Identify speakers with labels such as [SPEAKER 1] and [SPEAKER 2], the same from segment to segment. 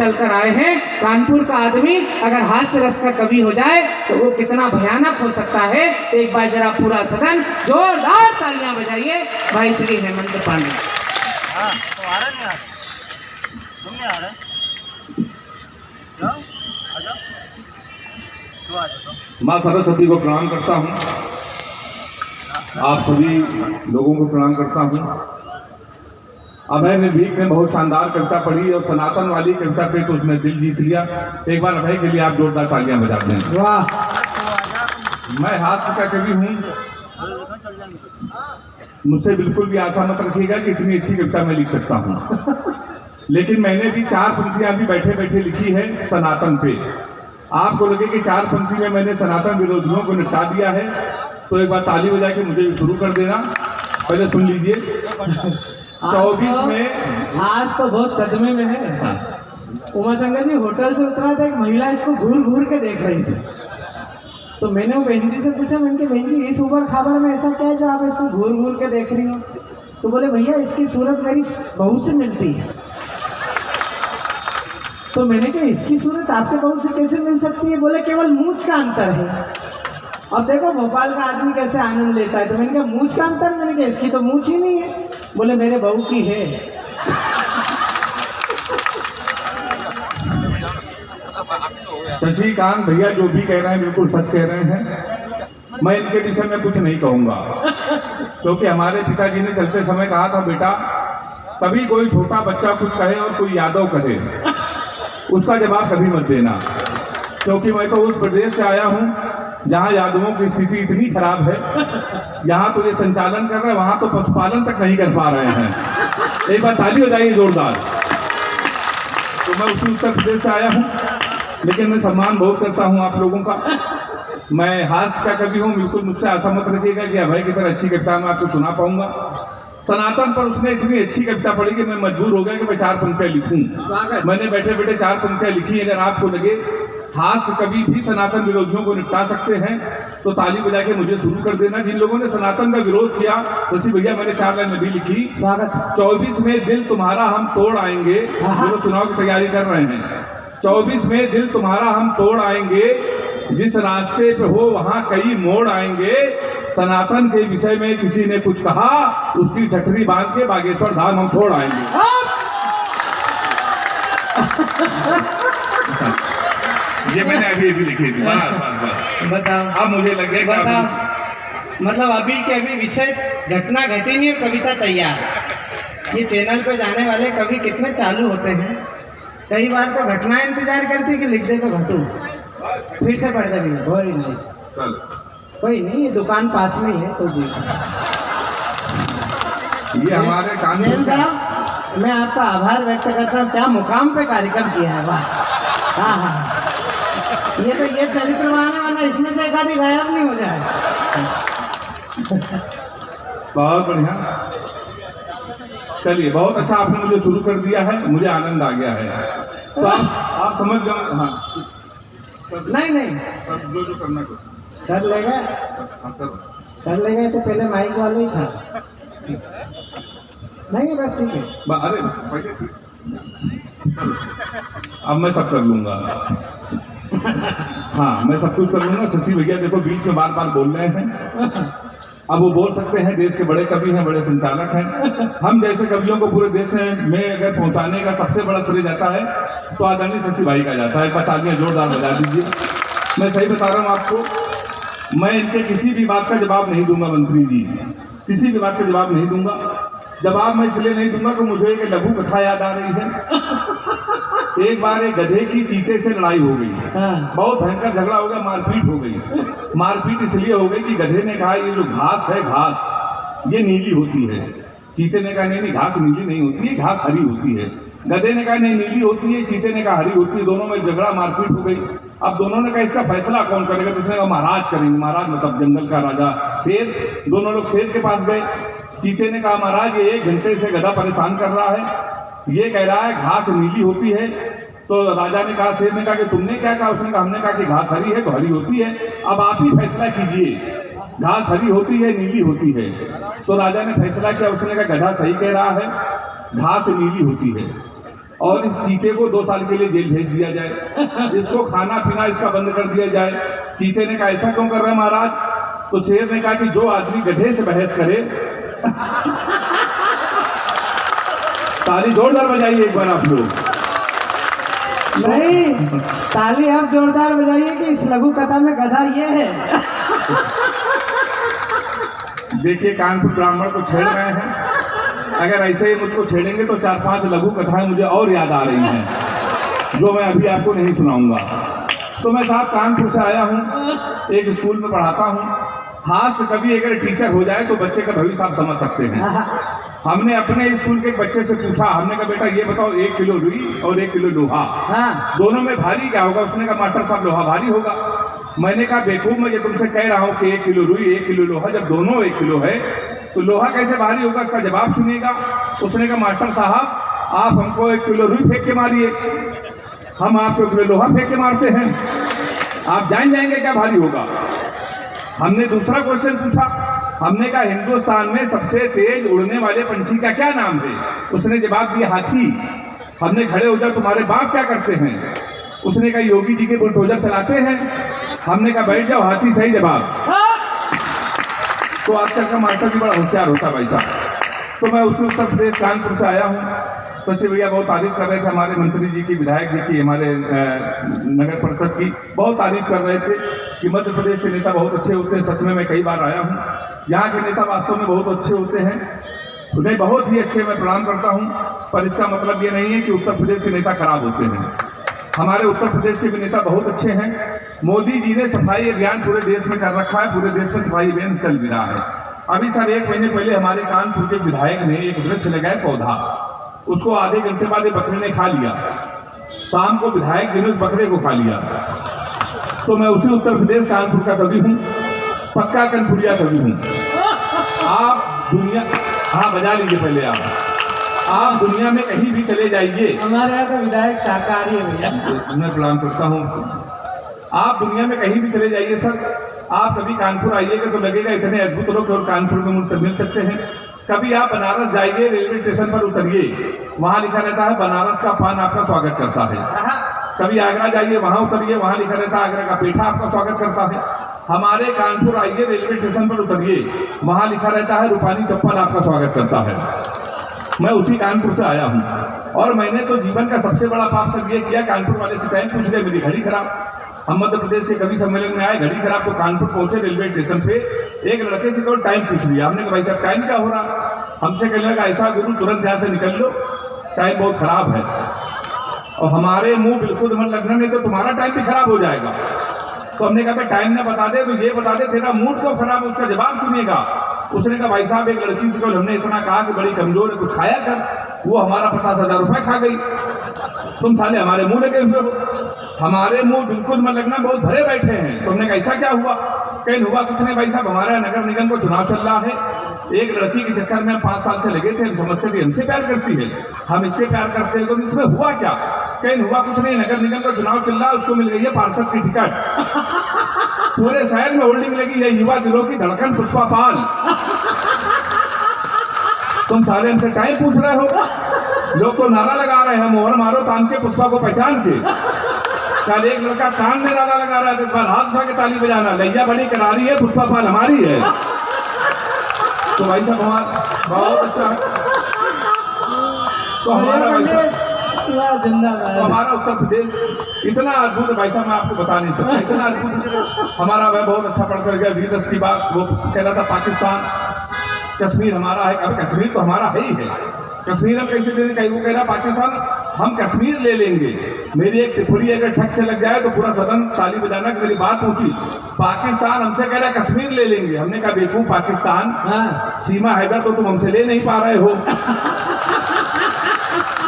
[SPEAKER 1] चलकर आए हैं। कानपुर का आदमी अगर हास्य रस का कवि हो जाए तो वो कितना भयानक हो सकता है। एक बार जरा पूरा सदन जोरदार तालियां बजाइए भाई श्री हेमंत पांडे।
[SPEAKER 2] तो आ रहे नहीं, आ रहे तुम नहीं आ रहे, जाओ आ जाओ, तो आ जाओ।
[SPEAKER 3] माँ सरस्वती को प्रणाम करता हूँ, आप सभी लोगों को प्रणाम करता हूँ। अभय निर्भीक ने बहुत शानदार कविता पढ़ी और सनातन वाली कविता पे तो उसने दिल जीत लिया। एक बार अभय के लिए आप जोरदार तालियां बजा दें।
[SPEAKER 1] वाह।
[SPEAKER 3] मैं हास्य का कवि हूँ, मुझसे बिल्कुल भी आशा मत रखिएगा कि इतनी अच्छी कविता मैं लिख सकता हूँ, लेकिन मैंने भी 4 पंक्तियां भी बैठे बैठे लिखी है सनातन पे। आपको लगे कि 4 पंक्ति में मैंने सनातन विरोधियों को निपटा दिया है, तो एक बार ताली बजा के मुझे भी शुरू कर देना। पहले सुन लीजिए। 24 में
[SPEAKER 1] आज तो बहुत सदमे में है। उमाशंकर जी होटल से उतरा था, एक महिला इसको घूर घूर के देख रही थी, तो मैंने वो बहन जी से पूछा, मैंने बहन जी इस उबड़ खाबड़ में ऐसा क्या है जो आप इसको घूर घूर के देख रही हो? तो बोले भैया इसकी सूरत मेरी बहू से मिलती है। तो मैंने कहा इसकी सूरत आपके बहू से कैसे मिल सकती है? बोले केवल मूंछ का अंतर है। अब देखो भोपाल का आदमी कैसे आनंद लेता है। तो मैंने कहा मूंछ का अंतर? मैंने कहा इसकी तो मूंछ ही नहीं है। बोले मेरे बहू की है।
[SPEAKER 3] शशिकांत भैया जो भी कह रहे हैं बिल्कुल सच कह रहे हैं। मैं इनके विषय में कुछ नहीं कहूंगा, क्योंकि हमारे पिताजी ने चलते समय कहा था, बेटा कभी कोई छोटा बच्चा कुछ कहे और कोई यादव कहे, उसका जवाब कभी मत देना, क्योंकि मैं तो उस प्रदेश से आया हूँ जहाँ यादवों की स्थिति इतनी खराब है। यहाँ तो ये संचालन कर रहे हैं, वहाँ तो पशुपालन तक नहीं कर पा रहे हैं। एक बार ताली हो जाइए जोरदार। तो मैं उसी उत्तर प्रदेश से आया हूँ, लेकिन मैं सम्मान बहुत करता हूँ आप लोगों का। मैं हास्य का कवि हूँ, बिल्कुल मुझसे आशा मत रखिएगा कि अभय की तरह अच्छी कविता मैं आपको सुना पाऊंगा। सनातन पर उसने इतनी अच्छी कविता पढ़ी कि मैं मजबूर हो गया कि मैं 4 पंक्तियां लिखूं। मैंने बैठे बैठे 4 पंक्तियां लिखी। अगर आपको लगे हास्य कवि भी सनातन विरोधियों को निपटा सकते हैं तो ताली बजा के मुझे शुरू कर देना। जिन लोगों ने सनातन का विरोध किया, शशि भैया मैंने 4 लाइन भी लिखी।
[SPEAKER 1] स्वागत।
[SPEAKER 3] 24 में दिल तुम्हारा हम तोड़ आएंगे, जो चुनाव की तैयारी कर रहे हैं। 24 में दिल तुम्हारा हम तोड़ आएंगे, जिस रास्ते पे हो वहां कई मोड़ आएंगे। सनातन के विषय में किसी ने कुछ कहा, उसकी ठठरी बांध के बागेश्वर धाम हम छोड़ आएंगे। ये मैंने अभी लिखी थी।
[SPEAKER 1] बताओ।
[SPEAKER 3] अब मुझे लगे
[SPEAKER 1] मतलब अभी के अभी विषय घटना घटी नहीं, कविता तैयार। ये चैनल पे जाने वाले कवि कितने चालू होते हैं। कई बार तो घटनाएं इंतजार करती है कि लिख दे तो घटू। फिर से पढ़ दे भैया, वेरी नाइस। कोई नहीं, ये दुकान पास में ही है, कोई देख।
[SPEAKER 3] ये हमारे कानून
[SPEAKER 1] साहब, मैं आपका आभार व्यक्त करता हूँ। क्या मुकाम पे कार्यक्रम किया है, वाह। हाँ हाँ, ये तो ये चरित्र बनाना, वरना इसमें से एक आदमी गायब नहीं हो जाए।
[SPEAKER 3] बहुत बढ़िया, चलिए बहुत अच्छा आपने मुझे शुरू कर दिया है, मुझे आनंद आ गया है। तो आप समझ जाओ। हाँ नहीं जो करना
[SPEAKER 1] कर लेगा, कर लेगा। तो पहले माइक वाला ही था। नहीं बस ठीक है।
[SPEAKER 3] अरे पहले अब मैं सब कर लूंगा। हाँ मैं सब कुछ कर लूंगा। शशि भैया देखो बीच में बार बार बोल रहे हैं। अब वो बोल सकते हैं, देश के बड़े कवि हैं, बड़े संचालक हैं। हम जैसे कवियों को पूरे देश में अगर पहुंचाने का सबसे बड़ा श्रेय जाता है तो आदरणीय शशि भाई का जाता है। एक बार तालियां जोरदार बजा दीजिए। मैं सही बता रहा हूँ आपको, मैं इनके किसी भी बात का जवाब नहीं दूंगा मंत्री जी, किसी भी बात का जवाब नहीं दूंगा। जवाब मैं इसलिए नहीं दूंगा कि मुझे एक लघु कथा याद आ रही है। एक बार एक गधे की चीते से लड़ाई हो गई। बहुत भयंकर झगड़ा हो गया, मारपीट हो गई। मारपीट इसलिए हो गई कि गधे ने कहा ये जो घास है, घास ये नीली होती है। चीते ने कहा नहीं घास नीली नहीं होती है, घास हरी होती है। गधे ने कहा नहीं नीली होती है, चीते ने कहा हरी होती है। दोनों में झगड़ा मारपीट हो गई। अब दोनों ने कहा इसका फैसला कौन करेगा? दूसरे ने कहा महाराज करेंगे। महाराज मतलब जंगल का राजा शेर। दोनों लोग शेर के पास गए। चीते ने कहा महाराज ये 1 घंटे से गधा परेशान कर रहा है, ये कह रहा है घास नीली होती है। तो राजा ने कहा, शेर ने कहा कि तुमने क्या कहा? उसने कहा हमने कहा कि घास हरी है तो हरी होती है। अब आप ही फैसला कीजिए, घास हरी होती है नीली होती है। तो राजा ने फैसला किया, उसने कहा गधा सही कह रहा है, घास नीली होती है। और इस चीते को 2 साल के लिए जेल भेज दिया जाए, इसको खाना पीना इसका बंद कर दिया जाए। चीते ने कहा ऐसा क्यों कर रहे हैं महाराज? तो शेर ने कहा कि जो आदमी गधे से बहस करे ताली जोरदार बजाइए एक बार आप लोग।
[SPEAKER 1] नहीं, ताली आप जोरदार बजाइए कि इस लघु कथा में गधा ये है।
[SPEAKER 3] देखिए कानपुर ब्राह्मण को छेड़ रहे हैं, अगर ऐसे ही मुझको छेड़ेंगे तो 4-5 लघु कथाएं मुझे और याद आ रही हैं जो मैं अभी आपको नहीं सुनाऊंगा। तो मैं साहब कानपुर से आया हूँ, एक स्कूल में पढ़ाता हूँ। हास्य कभी अगर टीचर हो जाए तो बच्चे का भविष्य आप समझ सकते हैं। हमने अपने स्कूल के एक बच्चे से पूछा, हमने कहा बेटा ये बताओ 1 किलो रुई और 1 किलो लोहा दोनों में भारी क्या होगा? उसने कहा मास्टर साहब लोहा भारी होगा। मैंने कहा बेवकूफ, मैं ये तुमसे कह रहा हूँ कि 1 किलो रुई 1 किलो लोहा, जब दोनों 1 किलो है तो लोहा कैसे भारी होगा? उसका जवाब सुनिएगा। उसने कहा मास्टर साहब आप हमको 1 किलो रुई फेंक के मारिए, हम आपको 1 किलो लोहा फेंक के मारते हैं, आप जान जाएंगे क्या भारी होगा। हमने दूसरा क्वेश्चन पूछा, हमने कहा हिंदुस्तान में सबसे तेज उड़ने वाले पंछी का क्या नाम है? उसने जवाब दिया हाथी। हमने खड़े हो जाओ, तुम्हारे बाप क्या करते हैं? उसने कहा योगी जी के बुलडोजर चलाते हैं। हमने कहा बैठ जाओ, हाथी सही जवाब। तो आजकल का मास्टर भी बड़ा होशियार होता भाई साहब। तो मैं उसी उत्तर प्रदेश कानपुर से आया हूँ। शशि भैया बहुत तारीफ कर रहे थे हमारे मंत्री जी की, विधायक जी की, हमारे नगर परिषद की बहुत तारीफ कर रहे थे कि मध्य प्रदेश के नेता बहुत अच्छे होते हैं। सच में मैं कई बार आया हूँ, यहाँ के नेता वास्तव में बहुत अच्छे होते हैं, उन्हें बहुत ही अच्छे मैं प्रणाम करता हूँ। पर इसका मतलब ये नहीं है कि उत्तर प्रदेश के नेता खराब होते हैं। हमारे उत्तर प्रदेश के भी नेता बहुत अच्छे हैं। मोदी जी ने सफाई अभियान पूरे देश में कर रखा है, पूरे देश में सफाई अभियान चल भी रहा है। अभी सर 1 महीने पहले हमारे कानपुर के विधायक ने एक वृक्ष लगाया पौधा, उसको आधे घंटे बाद एक बकरे ने खा लिया। शाम को विधायक जी ने उस बकरे को खा लिया। तो मैं उसी उत्तर प्रदेश कानपुर का कवि हूँ, पक्का कानपुरिया कवि हूँ। आप दुनिया, हाँ बजा लीजिए पहले आप दुनिया में कहीं भी चले जाइए,
[SPEAKER 1] हमारे यहाँ का विधायक शाकाहारी है भैया।
[SPEAKER 3] मैं प्रणाम करता हूँ। आप दुनिया में कहीं भी चले जाइए सर, आप कभी कानपुर आइएगा तो लगेगा इतने अद्भुत लोग और कानपुर में मुझसे मिल सकते हैं। कभी आप बनारस जाइए, रेलवे स्टेशन पर उतरिए, वहाँ लिखा रहता है बनारस का पान आपका स्वागत करता है। कभी आगरा जाइए, वहाँ उतरिए, वहाँ लिखा रहता है आगरा का पेठा आपका स्वागत करता है। हमारे कानपुर आइए, रेलवे स्टेशन पर उतरिए, वहाँ लिखा रहता है रूपानी चप्पल आपका स्वागत करता है। मैं उसी कानपुर से आया हूँ और मैंने तो जीवन का सबसे बड़ा पाप सब ये किया, कानपुर वाले से टाइम पूछ रहे, मेरी घड़ी खराब। हम मध्य प्रदेश के कवि सम्मेलन में आए, घड़ी खराब, तो कानपुर पहुंचे, रेलवे स्टेशन पे एक लड़के से केवल टाइम पूछ लिया। हमने कहा भाई साहब टाइम क्या हो रहा? हमसे कहने लगा ऐसा गुरु तुरंत यहाँ से निकल लो, टाइम बहुत खराब है। और हमारे मुंह बिल्कुल मन लगना, नहीं तो तुम्हारा टाइम भी खराब हो जाएगा। तो हमने कहा भाई टाइम ना बता दे तो ये बता दे तेरा मूड क्यों खराब है, उसका जवाब सुनिएगा। उसने कहा भाई साहब एक लड़की से केवल हमने इतना कहा कि बड़ी कमजोर है, कुछ खाया कर, वो हमारा 50,000 रुपये खा गई। तुम साले हमारे मुंह लगे हुए हो, हमारे मुंह बिल्कुल मन लगना बहुत भरे बैठे हैं। तुमने कहा ऐसा क्या हुआ? कहीं हुआ कुछ नहीं भाई साहब, हमारा नगर निगम को चुनाव चल रहा है, एक लड़की के चक्कर में 5 साल से लगे थे, हम समझते थे हमसे प्यार करती है, हम इससे प्यार करते हैं, तो इसमें हुआ क्या? कहीं हुआ कुछ नहीं, नगर निगम का चुनाव चल रहा है, उसको मिल गई है पार्षद की टिकट। पूरे शहर में होल्डिंग लगी है, युवा दिलों की धड़कन पुष्पा पाल। तुम सारे हमसे टाइम पूछ रहे हो, लोग तो नारा लगा रहे हैं मोहर मारो तान के पुष्पा को पहचान के। कल एक लड़का कान में नारा लगा रहा है, इस बार हाथ उठा के ताली बजाना, लैया बड़ी करारी है, पुष्पा पाल हमारी है। तो भाई साहब हमारा बहुत अच्छा है। तो हमारा उत्तर प्रदेश इतना अद्भुत है भाई साहब, मैं आपको बता नहीं सकता, इतना अद्भुत। हमारा वह बहुत अच्छा पढ़ कर गया, 2010 की बात, वो कह रहा था पाकिस्तान कश्मीर हमारा है। अब कश्मीर तो हमारा है ही है, कश्मीर हम कैसे देने का? वो कह रहा पाकिस्तान हम कश्मीर ले लेंगे। मेरी एक टिप्पणी अगर ठग से लग जाए तो पूरा सदन ताली बजाना कि मेरी बात पहुंची। पाकिस्तान हमसे कह रहा है कश्मीर ले लेंगे। हमने कहा बेवकूफ पाकिस्तान, सीमा हैदर तो तुम हमसे ले नहीं पा रहे हो,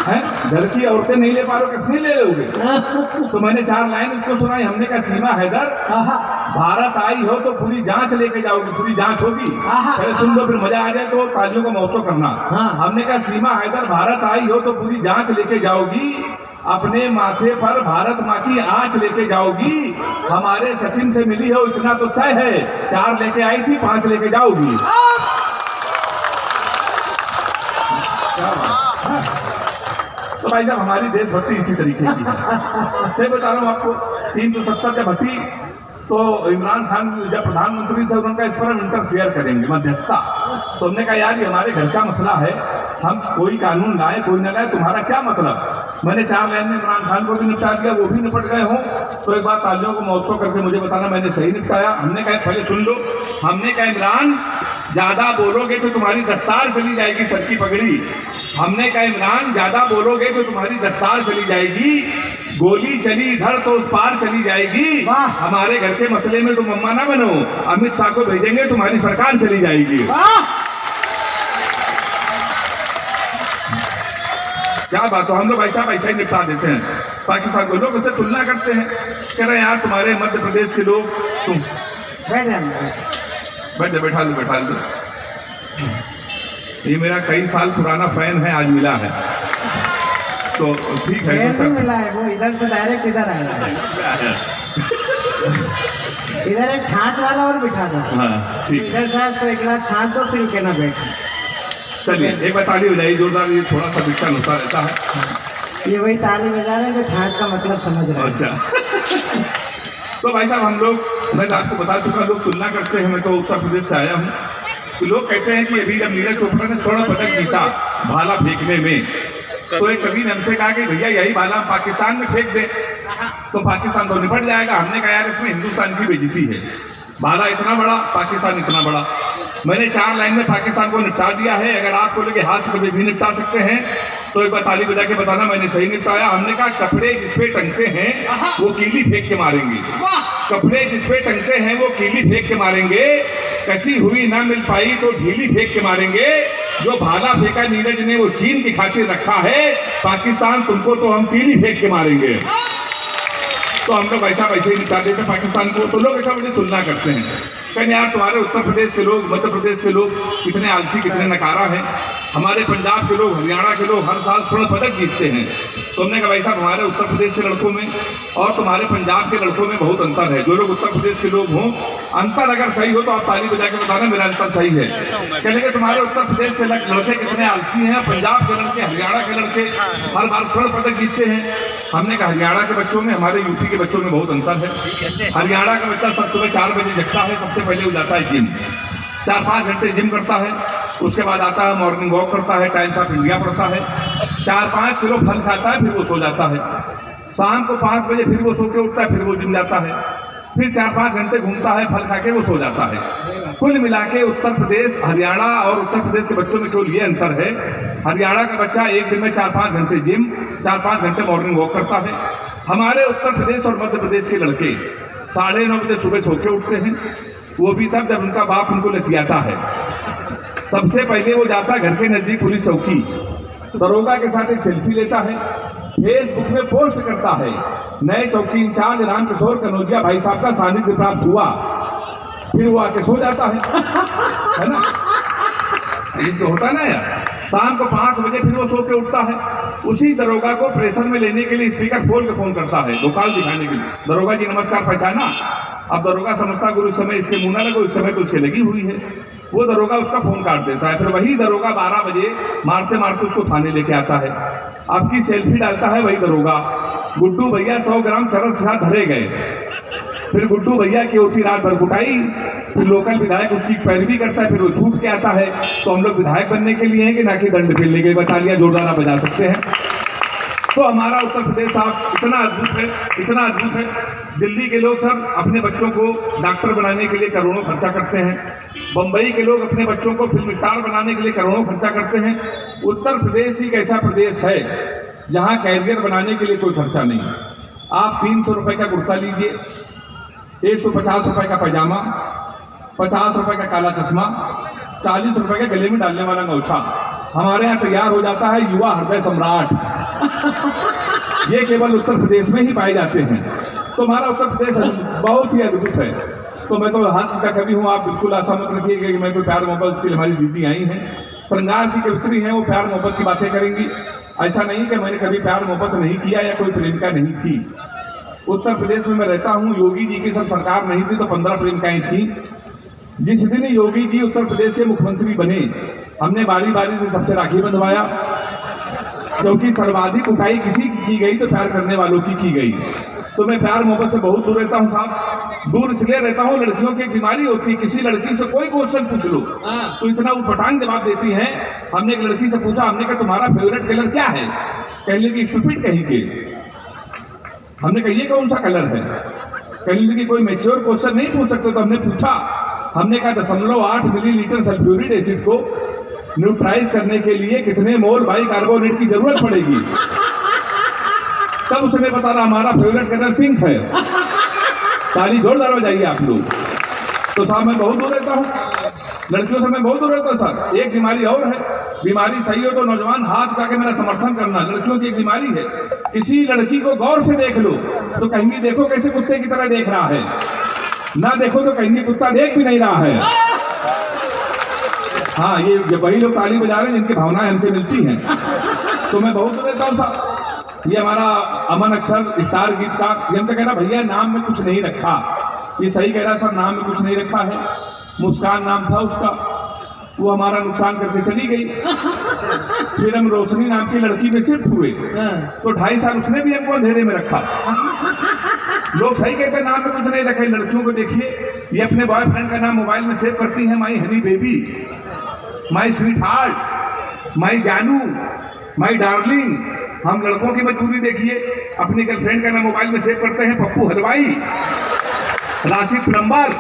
[SPEAKER 3] हैं? घर की औरतें नहीं ले पा रहे हो, कश्मीर ले लोगे? तो मैंने 4 लाइन उसको सुनाई। हमने कहा सीमा हैदर भारत आई हो तो पूरी जांच लेके जाओगी, पूरी जांच होगी, पहले सुन लो फिर मजा आ जाए तो तालियों का महोत्सव करना। हमने कहा सीमा हैदर भारत आई हो तो पूरी जांच लेके जाओगी, अपने माथे पर भारत माँ की आंच लेके जाओगी। हमारे सचिन से मिली हो इतना तो तय है, 4 लेके आई थी, 5 लेके जाओगी। तो भाई साहब हमारी देशभक्ति इसी तरीके की है। सही बता रहा हूँ आपको, 370 जब हटी तो इमरान खान जब प्रधानमंत्री थे उन्होंने कहा इस पर हम इंटरफेयर करेंगे, मध्यस्थता। तो हमने कहा यार ये हमारे घर का मसला है, हम कोई कानून लाए कोई न लाए, तुम्हारा क्या मतलब। मैंने 4 लाइन में इमरान खान को भी निपटा दिया, वो भी निपट गए हों। तो एक बार तालियों को महोत्सव करके मुझे बताना मैंने सही निपटाया। हमने कहा पहले सुन लो, हमने कहा इमरान ज्यादा बोलोगे तो तुम्हारी दस्तार चली जाएगी, सर की पगड़ी। हमने कहा इमरान ज्यादा बोलोगे तो तुम्हारी दस्तार चली जाएगी, गोली चली इधर तो उस पार चली जाएगी। हमारे घर के मसले में तुम अम्मा ना बनो, अमित शाह को भेजेंगे तुम्हारी सरकार चली जाएगी। क्या बात हो, हम लोग ऐसा ही निपटा देते हैं पाकिस्तान को। लोग उससे तुलना करते हैं, कह रहे हैं यार तुम्हारे मध्य प्रदेश के लोग, तुम बैठा दो। ये मेरा कई साल पुराना फैन है, आज मिला है तो ठीक है।
[SPEAKER 1] नहीं मिला है, वो इधर से डायरेक्ट इधर आया। इधर एक छाछ वाला और बिठा दो।
[SPEAKER 3] हाँ ठीक,
[SPEAKER 1] इधर से उसको एक गिलास छाछ दो, फिर के ना बैठे।
[SPEAKER 3] चलिए एक बार ताली हो जाएगी जोरदार, ये थोड़ा सा विकटन होता रहता है।
[SPEAKER 1] ये वही ताली बजा रहे हैं जो छाछ का मतलब समझ रहे हैं।
[SPEAKER 3] अच्छा तो भाई साहब हम लोग, मैं तो आपको बता चुका, लोग तुलना करते हैं। मैं तो उत्तर प्रदेश से आया हूँ, तो लोग कहते हैं कि अभी जब नीरज चोपड़ा ने स्वर्ण पदक जीता भाला फेंकने में, तो एक कवि ने हमसे कहा कि भैया यही भाला हम पाकिस्तान में फेंक दें तो पाकिस्तान तो निपट जाएगा। हमने कहा यार इसमें हिंदुस्तान की बेइज्जती है, भाला इतना बड़ा, पाकिस्तान इतना बड़ा। मैंने 4 लाइन में पाकिस्तान को निपटा दिया है। अगर आपको लगे हाथ से कभी भी निपटा सकते हैं तो एक बार ताली बजा के बताना मैंने सही निपटाया। हमने कहा कपड़े जिसपे टंगते हैं वो कीली फेंक के मारेंगे, कपड़े जिसपे टंगते हैं वो कीली फेंक के मारेंगे, कसी हुई ना मिल पाई तो ढीली फेंक के मारेंगे। जो भाला फेंका नीरज ने वो चीन की खातिर रखा है, पाकिस्तान तुमको तो हम तीली फेंक के मारेंगे। तो हम लोग ऐसा वैसे ही निपटा देते हैं पाकिस्तान को। तो लोग ऐसा मुझे तुलना करते हैं, कहते यार तुम्हारे उत्तर प्रदेश के लोग, मध्य प्रदेश के लोग कितने आलसी, कितने नकारा हैं। हमारे पंजाब के लोग, हरियाणा के लोग हर साल स्वर्ण पदक जीतते हैं। तो हमने कहा भाई साहब हमारे उत्तर प्रदेश के लड़कों में और तुम्हारे पंजाब के लड़कों में बहुत अंतर है। जो लोग उत्तर प्रदेश के लोग हों, अंतर अगर सही हो तो आप ताली बजा के बताना मेरा अंतर सही है। कहने के तुम्हारे उत्तर प्रदेश के लड़के कितने आलसी हैं, पंजाब के लड़के, हरियाणा के लड़के हर बार स्वर्ण पदक जीतते हैं। हमने कहा हरियाणा के बच्चों में, हमारे यूपी के बच्चों में बहुत अंतर है। हरियाणा का बच्चा सब सुबह 4 बजे जगता है, सबसे पहले वो जाता है जिम, 4-5 घंटे जिम करता है, उसके बाद आता है मॉर्निंग वॉक करता है, टाइम्स ऑफ इंडिया पढ़ता है, 4-5 किलो फल खाता है, फिर वो सो जाता है। शाम को 5 बजे फिर वो सो के उठता है, फिर वो जिम जाता है, फिर 4-5 घंटे घूमता है, फल खा के वो सो जाता है। कुल मिला के उत्तर प्रदेश, हरियाणा और उत्तर प्रदेश के बच्चों में केवल ये अंतर है, हरियाणा का बच्चा एक दिन में 4-5 घंटे जिम, 4-5 घंटे मॉर्निंग वॉक करता है। हमारे उत्तर प्रदेश और मध्य प्रदेश के लड़के 9:30 बजे सुबह सो के उठते हैं, वो भी तब जब उनका बाप उनको लतियाता है। सबसे पहले वो जाता है घर के नजदीक पुलिस चौकी, दरोगा के साथ एक सेल्फी लेता है, फेसबुक में पोस्ट करता है, नए चौकी इंचार्ज रामकिशोर कनौजिया भाई साहब का सानिध्य प्राप्त हुआ, फिर वो आके सो जाता है ना। ये तो होता ना यार। शाम को 5 बजे फिर वो सो के उठता है, उसी दरोगा को प्रेशर में लेने के लिए स्पीकर खोल के फोन करता है, दोकाल दिखाने के लिए। दरोगा जी नमस्कार, पहचाना? अब दरोगा समझता गुरु उस समय इसके मुंह ना लगो, इस समय तो उसके लगी हुई है। वो दरोगा उसका फोन काट देता है, फिर वही दरोगा 12 बजे मारते मारते उसको थाने लेके आता है, आपकी सेल्फी डालता है वही दरोगा, गुड्डू भैया 100 ग्राम चरस के साथ धरे गए। फिर गुड्डू भैया की होती रात भर कुटाई, फिर लोकल विधायक उसकी पैरवी करता है, फिर वो छूट के आता है। तो हम लोग विधायक बनने के लिए हैं कि ना कि दंड खेलने के? बतालियां जोरदार आप बजा सकते हैं। तो हमारा उत्तर प्रदेश साहब इतना अद्भुत है, इतना अद्भुत है। दिल्ली के लोग सर अपने बच्चों को डॉक्टर बनाने के लिए करोड़ों खर्चा करते हैं, बम्बई के लोग अपने बच्चों को फिल्म स्टार बनाने के लिए करोड़ों खर्चा करते हैं। उत्तर प्रदेश ही एक ऐसा प्रदेश है जहाँ कैरियर बनाने के लिए कोई खर्चा नहीं। आप 300 रुपये का कुर्ता लीजिए, 150 रुपये का पैजामा, 50 रुपये का काला चश्मा, 40 रुपये का गले में डालने वाला गौछा, हमारे यहाँ तैयार हो जाता है युवा हृदय सम्राट। ये केवल उत्तर प्रदेश में ही पाए जाते हैं। तो हमारा उत्तर प्रदेश बहुत ही अद्भुत है। तो मैं तो हास्य का कवि हूँ, आप बिल्कुल आशा मत रखिएगा कि मैं कोई प्यार मोहब्बत, उसके लिए हमारी दीदी आई हैं, श्रृंगार की कवित्री हैं, वो प्यार मोहब्बत की बातें करेंगी। ऐसा नहीं कि मैंने कभी प्यार मोहब्बत नहीं किया या कोई प्रेमिका नहीं थी। उत्तर प्रदेश में मैं रहता हूँ, योगी जी की सब सरकार नहीं थी तो 15 प्रेमिकाएं थी। जिस दिन योगी जी उत्तर प्रदेश के मुख्यमंत्री बने, हमने बारी बारी से सबसे राखी बंधवाया, क्योंकि सर्वाधिक उठाई किसी की गई तो प्यार करने वालों की गई। तो मैं प्यार मोहब्बत से बहुत दूर रहता हूँ साहब। दूर इसलिए रहता हूँ, लड़कियों की एक बीमारी होती है, किसी लड़की से कोई क्वेश्चन पूछ लो तो इतना उटपटांग जवाब देती हैं। हमने एक लड़की से पूछा, हमने कहा तुम्हारा फेवरेट कलर क्या है? कहने लगी स्टूपिड कहीं के। हमने कहा ये कौन सा कलर है? कहने लगी कोई मैच्योर क्वेश्चन नहीं पूछ सकते। तो हमने पूछा, हमने कहा 0.8 मिलीलीटर सल्फ्यूरिक एसिड को न्यूट्राइज करने के लिए कितने मोल बाइकार्बोनेट की जरूरत पड़ेगी? तब उसने बता रहा हमारा फेवरेट कलर पिंक है। ताली जोरदार बजाइए आप लोग। तो साहब मैं बहुत दूर रहता हूँ, लड़कियों से मैं बहुत दूर रहता हूँ सर। एक बीमारी और है, बीमारी सही हो तो नौजवान हाथ उठा के मेरा समर्थन करना। लड़कियों की एक बीमारी है, किसी लड़की को गौर से देख लो तो कहेंगी देखो कैसे कुत्ते की तरह देख रहा है, ना देखो तो कहेंगे कुत्ता देख भी नहीं रहा है। हाँ, ये वही लोग ताली बजा रहे हैं जिनकी भावनाएं हमसे मिलती हैं। तो मैं बहुत दूर रहता हूँ साहब। ये हमारा अमन अक्षर स्टार गीतकार, ये हमसे कह रहा भैया नाम में कुछ नहीं रखा। ये सही कह रहा सर, नाम में कुछ नहीं रखा है। मुस्कान नाम था उसका, वो हमारा नुकसान करके चली गई। फिर हम रोशनी नाम की लड़की में शिफ्ट हुए तो 2.5 साल उसने भी हमको अंधेरे में रखा। लोग सही कहते हैं नाम में कुछ नहीं रखे। लड़कियों को देखिए, ये अपने बॉयफ्रेंड का नाम मोबाइल में सेव करती हैं, my honey baby, my sweet heart, my जानू, माई डार्लिंग। हम लड़कों की मजबूरी देखिए, अपनी गर्लफ्रेंड का नाम मोबाइल में सेव करते हैं, पप्पू हलवाई, राशिद प्लम्बर,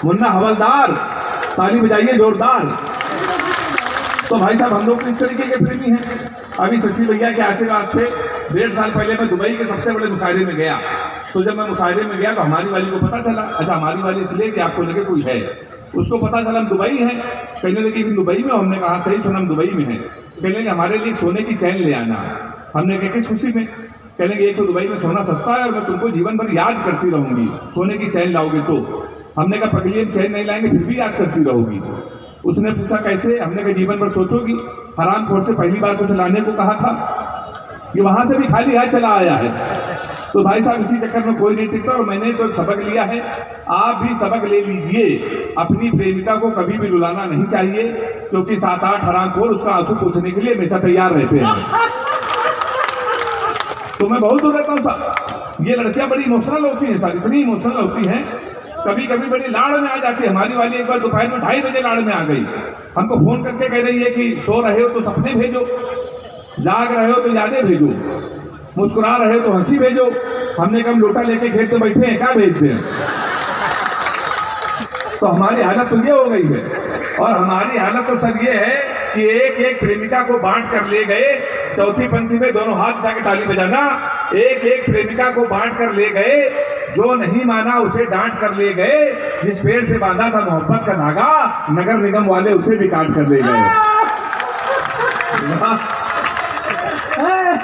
[SPEAKER 3] मुन्ना हवलदार। ताली बजाइए जोरदार। तो भाई साहब हम लोग तो इस तरीके के प्रेमी हैं। अभी शशि भैया के आशीर्वाद से 1.5 साल पहले मैं दुबई के सबसे बड़े मुशायरे में गया। तो जब मैं मुशायरे में गया तो हमारी वाली को पता चला, अच्छा हमारी वाली इसलिए कि आपको लगे कोई है, उसको पता चला हम दुबई हैं। कहने लगे कि दुबई में? हमने कहा सही सुना, हम दुबई में हैं। कहने लगे हमारे लिए सोने की चैन ले आना। हमने कहा किस खुशी में? कहने लगे एक तो दुबई में सोना सस्ता है और मैं तुमको जीवन भर याद करती रहूंगी, सोने की चैन लाओगे तो। हमने कहा पगली हम चैन नहीं लाएंगे फिर भी याद करती रहोगी। उसने पूछा कैसे? हमने कहा जीवन भर सोचोगी। हरामखोर से पहली बार कुछ लाने को कहा था, ये वहां से भी खाली हाथ चला आया है। तो भाई साहब इसी चक्कर में कोई नहीं टिकता। और मैंने तो एक सबक लिया है, आप भी सबक ले लीजिए। अपनी प्रेमिका को कभी भी रुलाना नहीं चाहिए, क्योंकि 7-8 हरामखोर उसका आंसू पूछने के लिए हमेशा तैयार रहते हैं। तो मैं बहुत दूर रहता हूँ साहब। ये लड़कियां बड़ी इमोशनल होती हैं सर, इतनी इमोशनल होती हैं, कभी कभी बड़ी लाड़ में आ जाती है। हमारी वाली एक बार दोपहर में 2:30 बजे लाड़ में आ गई। हमको फोन करके कह रही है कि सो रहे हो तो सपने भेजो, जाग रहे हो तो यादें भेजो, मुस्कुरा रहे हो तो हंसी भेजो। हमने कहा लोटा लेके खेत में बैठे हैं, क्या भेजते हैं? तो हमारी हालत तो ये हो गई है। और हमारी हालत तो सर ये है कि एक एक प्रेमिका को बांट कर ले गए। चौथी पंक्ति में दोनों हाथ उठा के ताली बजाना। एक एक प्रेमिका को बांट कर ले गए, जो नहीं माना उसे डांट कर ले गए। जिस पेड़ पे बांधा था मोहब्बत का धागा, नगर निगम वाले उसे भी काट कर ले गए।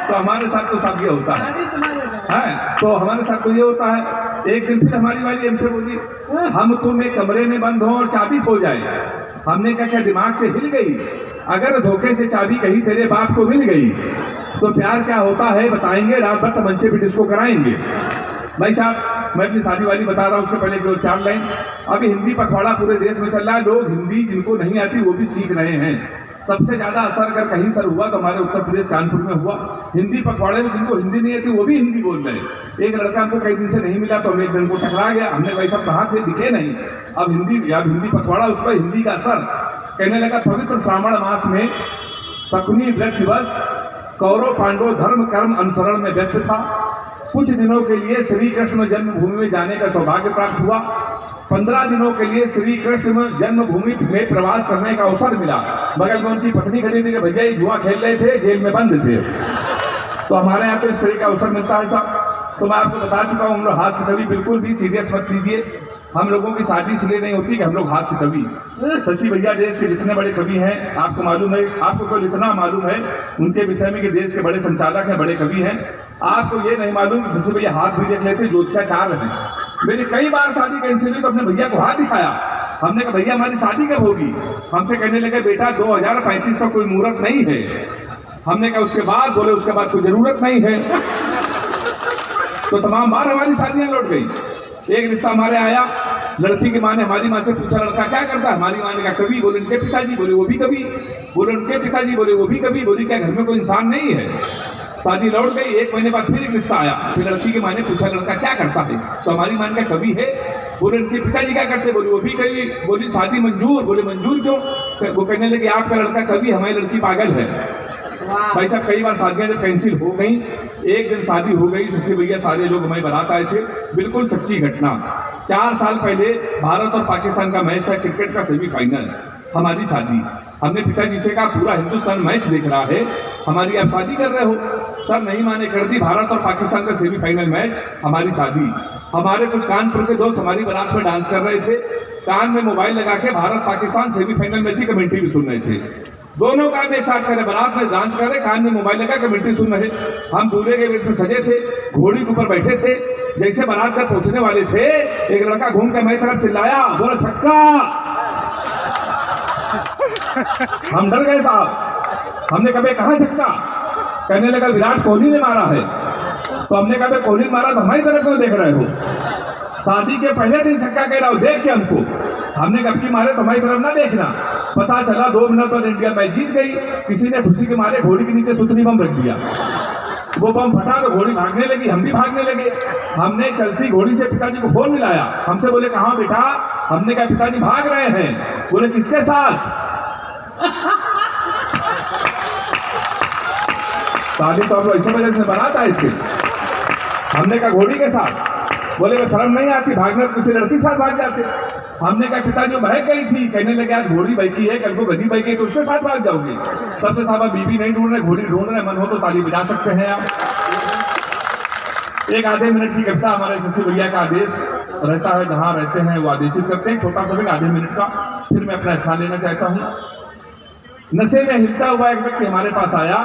[SPEAKER 3] तो हमारे साथ तो सब ये होता है। तो हमारे साथ तो ये होता है। एक दिन फिर हमारी वाली हमसे बोली, हम तुम एक कमरे में बंद हो और चाबी खो जाए। हमने कहा क्या दिमाग से हिल गई? अगर धोखे से चाबी कहीं तेरे बाप को मिल गई तो प्यार क्या होता है बताएंगे, रात भर तमंचे पे डिस्को कराएंगे। भाई साहब मैं अपनी शादी वाली बता रहा हूँ, उसके पहले केवल 4 लाइन। अभी हिंदी पखवाड़ा पूरे देश में चल रहा है। लोग हिंदी जिनको नहीं आती वो भी सीख रहे हैं। सबसे ज्यादा असर अगर कहीं सर हुआ तो हमारे उत्तर प्रदेश कानपुर में हुआ। हिंदी पखवाड़े में जिनको हिंदी नहीं आती वो भी हिंदी बोल रहे। एक लड़का हमको कई दिन से नहीं मिला तो हम एक दिन को टकरा गया। हमने भाई साहब कहाँ थे, दिखे नहीं। अब हिंदी पखवाड़ा, उस पर हिंदी का असर। कहने लगा पवित्र श्रावण मास में शकुनी व्रत दिवस, कौरव पांडव धर्म कर्म अनुसरण में व्यस्त था। कुछ दिनों के लिए श्री कृष्ण जन्मभूमि में जाने का सौभाग्य प्राप्त हुआ। 15 दिनों के लिए श्री कृष्ण जन्मभूमि में प्रवास करने का अवसर मिला। बगल में उनकी पत्नी खड़ी थी कि भैया ये जुआ खेल रहे थे, जेल में बंद थे। तो हमारे यहाँ तो इस तरह का अवसर मिलता है साहब। तो मैं आपको बता चुका हूँ, हम लोग हाथ से कभी बिल्कुल भी सीरियस मत लीजिए। हम लोगों की शादी इसलिए नहीं होती कि हम लोग हाथ से कवि। शशि भैया देश के जितने बड़े कवि हैं, आपको मालूम है, आपको कोई इतना मालूम है उनके विषय में कि देश के बड़े संचालक हैं, बड़े कवि हैं। आपको ये नहीं मालूम कि शशि भैया हाथ भी देख लेते ज्योतिषाचार्य हैं। मेरी कई बार शादी कैंसिल हुई तो अपने भैया को हाथ दिखाया। हमने कहा भैया हमारी शादी कब होगी? हमसे कहने लगे बेटा 2035 तक कोई मुहूर्त नहीं है। हमने कहा उसके बाद? बोले उसके बाद कोई जरूरत नहीं है। तो तमाम बार हमारी शादियां लौट गई। एक रिश्ता हमारे आया, लड़की की माँ ने हमारी माँ से पूछा लड़का क्या करता है? हमारी माँ ने कहा कवि। बोले उनके पिताजी? बोले वो भी कवि। बोले उनके पिताजी? बोले वो भी कवि। बोली क्या घर में कोई इंसान नहीं है? शादी लौट गई। 1 महीने बाद फिर एक रिश्ता आया। फिर लड़की की माँ ने पूछा लड़का क्या करता है? तो हमारी माँ ने कहा कवि है। बोले उनके पिताजी क्या करते? बोले वो भी कवि। बोली शादी मंजूर। बोले मंजूर क्यों? वो कहने लगे आपका लड़का कवि, हमारी लड़की पागल है। भाई साहब कई बार शादियां जब कैंसिल हो गई, एक दिन शादी हो गई, शशि भैया सारे लोग हमारी बारात आए थे। बिल्कुल सच्ची घटना। 4 साल पहले भारत और पाकिस्तान का मैच था, क्रिकेट का सेमीफाइनल। हमारी शादी, हमने पिताजी से कहा पूरा हिंदुस्तान मैच देख रहा है, हमारी आप शादी कर रहे हो? सर नहीं माने, कर दी। भारत और पाकिस्तान का सेमीफाइनल मैच, हमारी शादी। हमारे कुछ कानपुर के दोस्त हमारी बारात में डांस कर रहे थे, कान में मोबाइल लगा के भारत पाकिस्तान सेमीफाइनल मैच की कमेंट्री भी सुन रहे थे। दोनों काम एक साथ करे, बारात में डांस कर रहे, कान में मोबाइल लगा कमेंट्री सुन रहे। हम दूल्हे के वेश में सजे थे, घोड़ी के ऊपर बैठे थे। जैसे बारात में पहुंचने वाले थे, एक लड़का घूम के मेरी तरफ चिल्लाया, बोला छक्का। हम डर गए साहब। हमने कहा कहाँ छक्का? कहने लगा विराट कोहली ने मारा है। तो हमने कहा कोहली मारा तो हमारी तरफ क्यों देख रहे हो? शादी के पहले दिन छक्का कह रहा हो, देख के हमको। हमने कब की मारे तो हमारी तरफ ना देखना। पता चला 2 मिनट पर इंडिया मैच जीत गई। किसी ने खुशी के मारे घोड़ी के नीचे सुतली बम रख दिया। वो बम फटा तो घोड़ी भागने लगी, हम भी भागने लगे। हमने चलती घोड़ी से पिताजी को फोन मिलाया। हमसे बोले कहाँ बेटा? हमने कहा पिताजी भाग रहे हैं। बोले किसके साथ? शादी तो हम लोग ऐसे वजह से बारात आए थे। हमने कहा घोड़ी के साथ। बोले मैं शर्म नहीं आती, भागने तो किसी लड़की के साथ भाग जाते। हमने कहा पिताजी बहक गई थी। कहने लगे आज घोड़ी बहकी है, कल को गधी बहकी तो उसके साथ भाग जाओगे। तब से साहब बीबी नहीं ढूंढ रहे, घोड़ी ढूंढ रहे। मन हो तो ताली बजा सकते हैं आप। एक आधे मिनट की कविता हमारे शशि भैया का आदेश रहता है, जहाँ रहते हैं वो आदेशित करते हैं, छोटा सा भी आधे मिनट का। फिर मैं अपना स्थान लेना चाहता हूँ। नशे में हिलता हुआ एक व्यक्ति हमारे पास आया।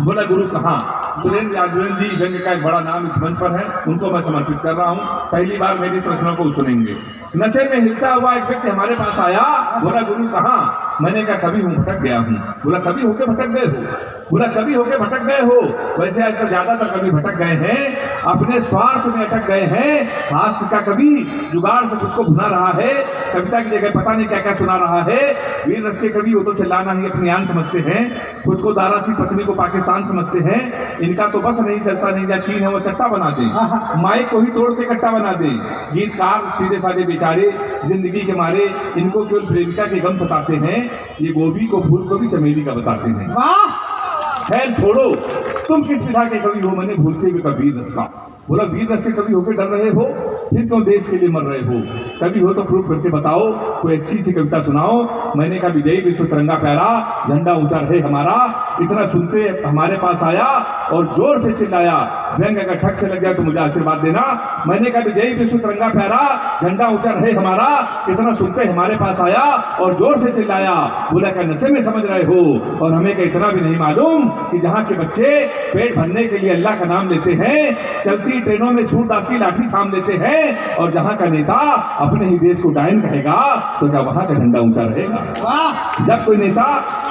[SPEAKER 3] बोला गुरु कहाँ? सुरेंद्र यादव जी व्यंग्य का एक बड़ा नाम इस मंच पर है, उनको मैं समर्पित कर रहा हूँ। पहली बार मेरी इस रचना को सुनेंगे। नशे में हिलता हुआ एक व्यक्ति हमारे पास आया। बोला गुरु कहाँ? मैंने कहा कभी हूँ, भटक गया हूँ। बोला कभी होके भटक गए हो? बोला कभी होके भटक गए हो। वैसे आजकल ज्यादातर कभी भटक गए हैं, अपने स्वार्थ में अटक गए हैं। हास्य का कभी जुगाड़ से खुद को भुना रहा है, कविता की जगह पता नहीं क्या क्या सुना रहा है। वीर रस के कवि वो तो चिल्लाना ही अपनी आन समझते हैं, खुद को दारा सी पत्नी को पाकिस्तान समझते हैं। इनका तो बस नहीं चलता, नहीं या चीन है वो चट्टा बना दे, माइक को ही तोड़ के कट्टा बना दे। गीतकार सीधे साधे बेचारे जिंदगी के मारे, इनको केवल प्रेमिका के गम सताते हैं। ये गोभी को फूल को भी चमेली का बताते हैं। खैर छोड़ो, तुम किस विधा के कवि हो? मैंने भूलते हुए कभी वीर रस का। बोला वीर रस के कवि होकर डर रहे हो, फिर क्यों देश के लिए मर रहे हो? कवि हो तो प्रूफ करके बताओ, कोई अच्छी सी कविता सुनाओ। मैंने कहा विजयी विश्व तिरंगा प्यारा, झंडा ऊंचा रहे हमारा। इतना सुनते हमारे पास आया और जोर से चिल्लाया, व्यंग अगर ठग से लग गया तो मुझे आशीर्वाद देना। मैंने कहा विजयी विश्व तिरंगा प्यारा, झंडा ऊंचा रहे हमारा। इतना सुनते हमारे पास आया और जोर से चिल्लाया। बोला क्या नशे में समझ रहे हो? और हमें क्या इतना भी नहीं मालूम कि जहाँ के बच्चे पेट भरने के लिए अल्लाह का नाम लेते हैं, चलती ट्रेनों में सूरदास की लाठी थाम लेते हैं, और जहाँ का नेता अपने ही देश को डायन कहेगा तो क्या वहाँ का झंडा ऊंचा रहेगा? जब कोई नेता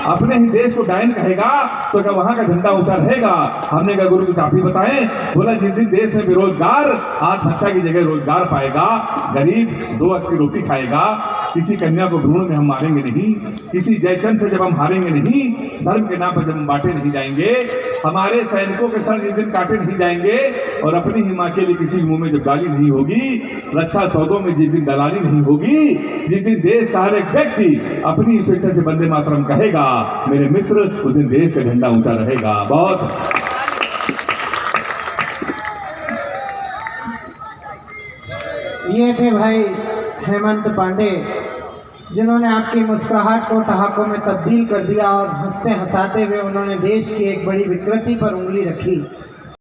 [SPEAKER 3] अपने ही देश को डायन कहेगा तो क्या वहाँ का झंडा ऊंचा रहेगा? हमने कहा गुरु की चापी बताएं। बोला जिस दिन देश में बेरोजगार आत्महत्या की जगह रोजगार पाएगा, गरीब 2 वक्त की रोटी खाएगा, किसी कन्या को भ्रूण में हम मारेंगे नहीं, किसी जयचंद से जब हम हारेंगे नहीं, धर्म के नाम पर जब हम बांटे नहीं जाएंगे, हमारे सैनिकों के सर जिस दिन काटे नहीं जाएंगे, और अपनी ही माँ के लिए किसी के मुंह में जब गाली नहीं होगी, रक्षा सौदों में जिस दिन दलाली नहीं होगी, जिस दिन देश का हर एक व्यक्ति अपनी स्वेच्छा से वंदे मातरम कहेगा, मेरे मित्र, उस दिन देश का झंडा ऊंचा रहेगा। बहुत
[SPEAKER 1] ये थे भाई हेमंत पांडे, जिन्होंने आपकी मुस्कुराहट को ठहाकों में तब्दील कर दिया और हंसते हंसाते हुए उन्होंने देश की एक बड़ी विकृति पर उंगली रखी।